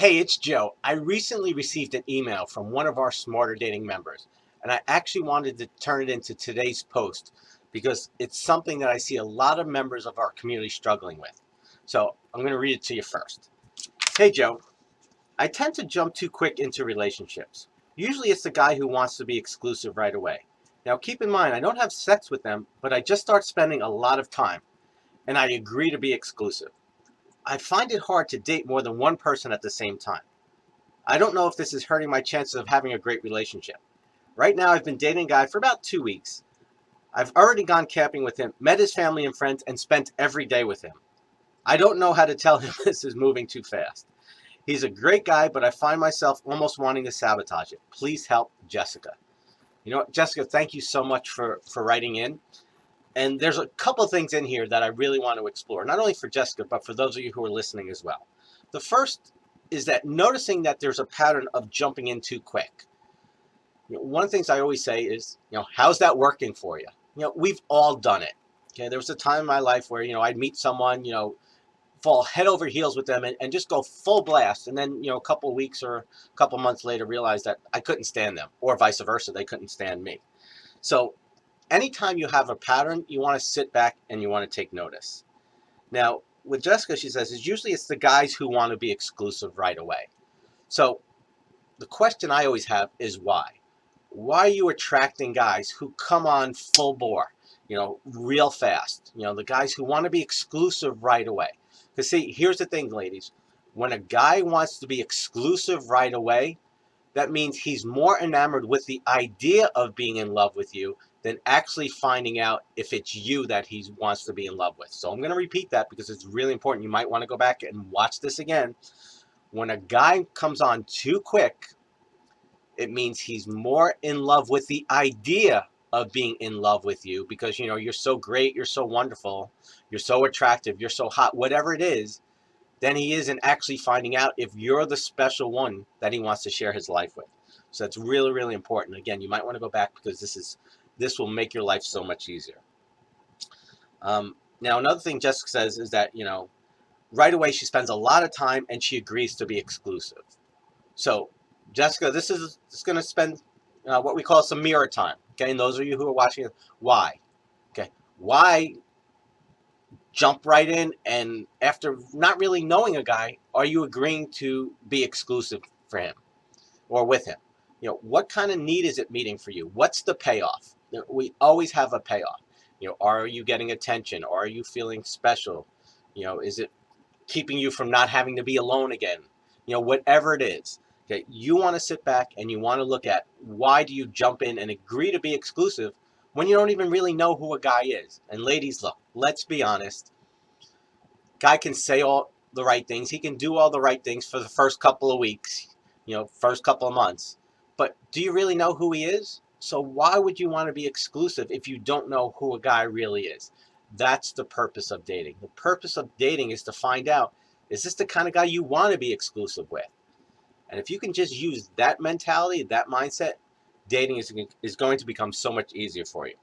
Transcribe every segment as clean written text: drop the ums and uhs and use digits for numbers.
Hey, it's Joe. I recently received an email from one of our Smarter Dating members, and I actually wanted to turn it into today's post because it's something that I see a lot of members of our community struggling with. So I'm going to read it to you first. Hey, Joe. I tend to jump too quick into relationships. Usually it's the guy who wants to be exclusive right away. Now, keep in mind, I don't have sex with them, but I just start spending a lot of time, and I agree to be exclusive. I find it hard to date more than one person at the same time. I don't know if this is hurting my chances of having a great relationship. Right now, I've been dating a guy for about 2 weeks. I've already gone camping with him, met his family and friends, and spent every day with him. I don't know how to tell him this is moving too fast. He's a great guy, but I find myself almost wanting to sabotage it. Please help, Jessica. You know what, Jessica, thank you so much for writing in. And there's a couple of things in here that I really want to explore, not only for Jessica, but for those of you who are listening as well. The first is that noticing that there's a pattern of jumping in too quick. One of the things I always say is, how's that working for you? We've all done it. Okay, there was a time in my life where, I'd meet someone, fall head over heels with them and just go full blast. And then, a couple of weeks or a couple of months later, realize that I couldn't stand them, or vice versa, they couldn't stand me. So anytime you have a pattern, you want to sit back and you want to take notice. Now, with Jessica, she says, is usually it's the guys who want to be exclusive right away. So the question I always have is why? Why are you attracting guys who come on full bore, real fast? The guys who want to be exclusive right away. Because see, here's the thing, ladies. When a guy wants to be exclusive right away, that means he's more enamored with the idea of being in love with you than actually finding out if it's you that he wants to be in love with. So I'm going to repeat that because it's really important. You might want to go back and watch this again. When a guy comes on too quick, it means he's more in love with the idea of being in love with you because, you're so great, you're so wonderful, you're so attractive, you're so hot, whatever it is, than he is in actually finding out if you're the special one that he wants to share his life with. So that's really, really important. Again, you might want to go back because this will make your life so much easier. Now, another thing Jessica says is that, right away she spends a lot of time and she agrees to be exclusive. So, Jessica, this is going to spend what we call some mirror time. Okay, and those of you who are watching, why? Okay, why jump right in and after not really knowing a guy, are you agreeing to be exclusive for him or with him? What kind of need is it meeting for you? What's the payoff? We always have a payoff. Are you getting attention? Are you feeling special? Is it keeping you from not having to be alone again? Whatever it is. Okay, you want to sit back and you want to look at why do you jump in and agree to be exclusive when you don't even really know who a guy is. And ladies, look, let's be honest. Guy can say all the right things. He can do all the right things for the first couple of weeks, first couple of months. But do you really know who he is? So why would you want to be exclusive if you don't know who a guy really is? That's the purpose of dating. The purpose of dating is to find out, is this the kind of guy you want to be exclusive with? And if you can just use that mentality, that mindset, dating is going to become so much easier for you.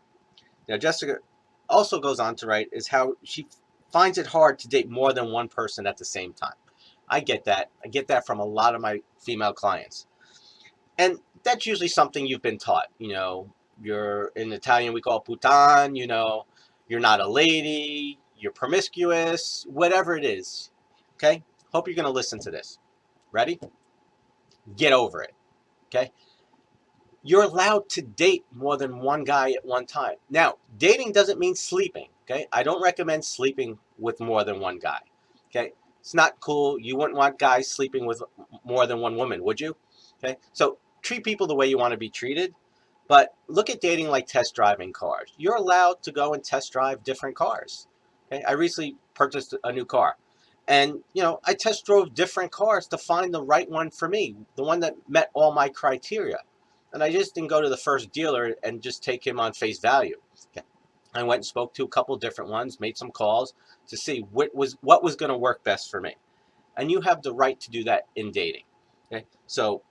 Now, Jessica also goes on to write is how she finds it hard to date more than one person at the same time. I get that. I get that from a lot of my female clients. And that's usually something you've been taught. You're in Italian, we call putan, you're not a lady, you're promiscuous, whatever it is. Okay? Hope you're going to listen to this. Ready? Get over it. Okay? You're allowed to date more than one guy at one time. Now, dating doesn't mean sleeping. Okay? I don't recommend sleeping with more than one guy. Okay? It's not cool. You wouldn't want guys sleeping with more than one woman, would you? Okay? So treat people the way you want to be treated. But look at dating like test driving cars. You're allowed to go and test drive different cars. Okay? I recently purchased a new car. And, I test drove different cars to find the right one for me, the one that met all my criteria. And I just didn't go to the first dealer and just take him on face value. Okay. I went and spoke to a couple of different ones, made some calls to see what was going to work best for me. And you have the right to do that in dating. Okay? So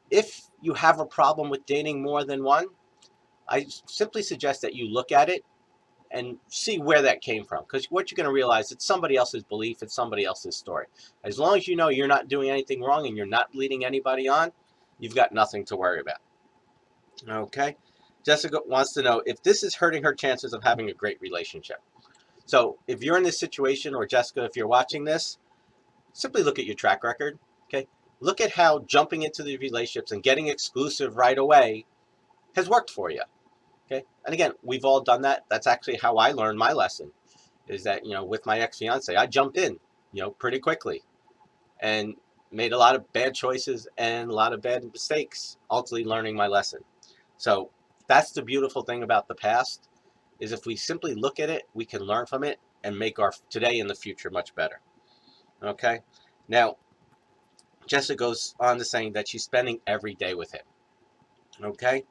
if you have a problem with dating more than one, I simply suggest that you look at it and see where that came from. Because what you're going to realize, it's somebody else's belief, it's somebody else's story. As long as you know you're not doing anything wrong and you're not leading anybody on, you've got nothing to worry about. Okay? Jessica wants to know if this is hurting her chances of having a great relationship. So if you're in this situation, or Jessica, if you're watching this, simply look at your track record. Okay? Look at how jumping into the relationships and getting exclusive right away has worked for you. Okay? And again, we've all done that. That's actually how I learned my lesson, is that, with my ex-fiance, I jumped in, pretty quickly, and made a lot of bad choices and a lot of bad mistakes, ultimately learning my lesson. So that's the beautiful thing about the past, is if we simply look at it, we can learn from it and make our today and the future much better. Okay? Now, Jessica goes on to saying that she's spending every day with him. Okay?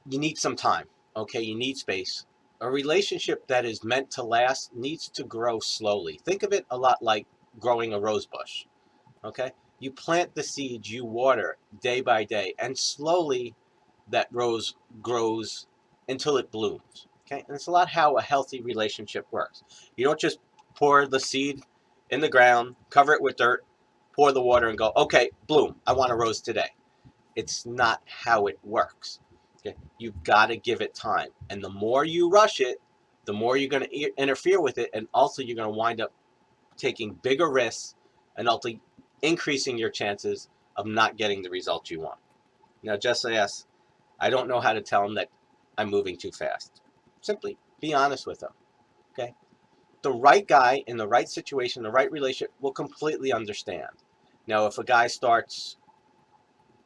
You need some time. Okay? You need space. A relationship that is meant to last needs to grow slowly. Think of it a lot like growing a rose bush. Okay? You plant the seeds, you water day by day, and slowly that rose grows until it blooms. Okay? And it's a lot how a healthy relationship works. You don't just pour the seed in the ground, cover it with dirt, pour the water, and go, okay, bloom, I want a rose today. It's not how it works. Okay? You've got to give it time. And the more you rush it, the more you're going to interfere with it, and also you're going to wind up taking bigger risks and ultimately increasing your chances of not getting the results you want. Now, Jessica asks, I don't know how to tell him that I'm moving too fast. Simply be honest with him. Okay? The right guy in the right situation, the right relationship will completely understand. Now, if a guy starts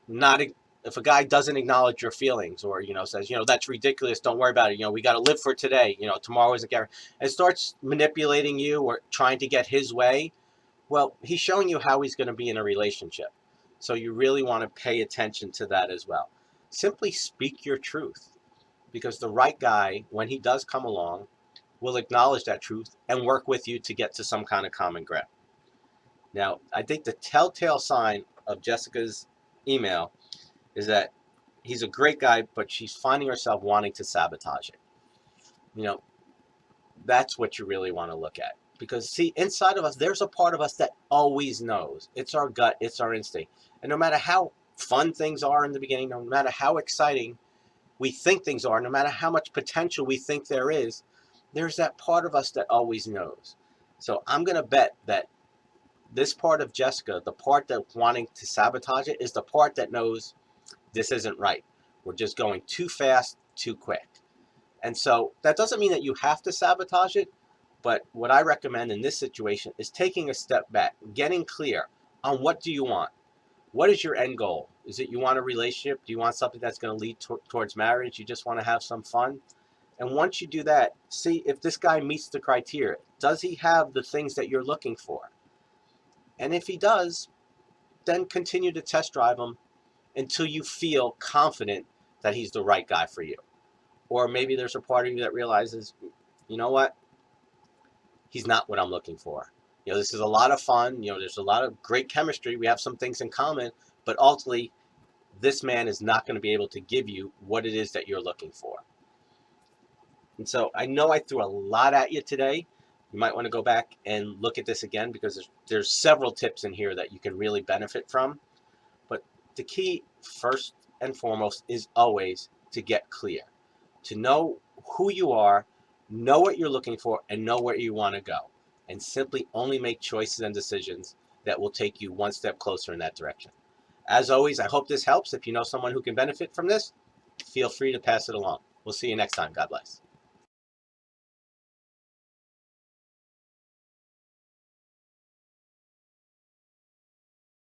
not, if a guy doesn't acknowledge your feelings, or says, that's ridiculous, don't worry about it, we got to live for today, tomorrow isn't guaranteed, and starts manipulating you or trying to get his way, well, he's showing you how he's going to be in a relationship. So you really want to pay attention to that as well. Simply speak your truth, because the right guy, when he does come along, will acknowledge that truth and work with you to get to some kind of common ground. Now, I think the telltale sign of Jessica's email is that he's a great guy, but she's finding herself wanting to sabotage it. That's what you really want to look at. Because, see, inside of us, there's a part of us that always knows. It's our gut, it's our instinct. And no matter how fun things are in the beginning, no matter how exciting we think things are, no matter how much potential we think there is, there's that part of us that always knows. So I'm going to bet that this part of Jessica, the part that's wanting to sabotage it, is the part that knows this isn't right. We're just going too fast, too quick. And so that doesn't mean that you have to sabotage it, but what I recommend in this situation is taking a step back, getting clear on what do you want. What is your end goal? Is it you want a relationship? Do you want something that's going to lead towards marriage? You just want to have some fun? And once you do that, see if this guy meets the criteria. Does he have the things that you're looking for? And if he does, then continue to test drive him until you feel confident that he's the right guy for you. Or maybe there's a part of you that realizes, you know what? He's not what I'm looking for. This is a lot of fun. There's a lot of great chemistry. We have some things in common, but ultimately, this man is not going to be able to give you what it is that you're looking for. And so I know I threw a lot at you today. You might want to go back and look at this again, because there's several tips in here that you can really benefit from. But the key, first and foremost, is always to get clear, to know who you are, know what you're looking for, and know where you want to go. And simply only make choices and decisions that will take you one step closer in that direction. As always, I hope this helps. If you know someone who can benefit from this, feel free to pass it along. We'll see you next time. God bless.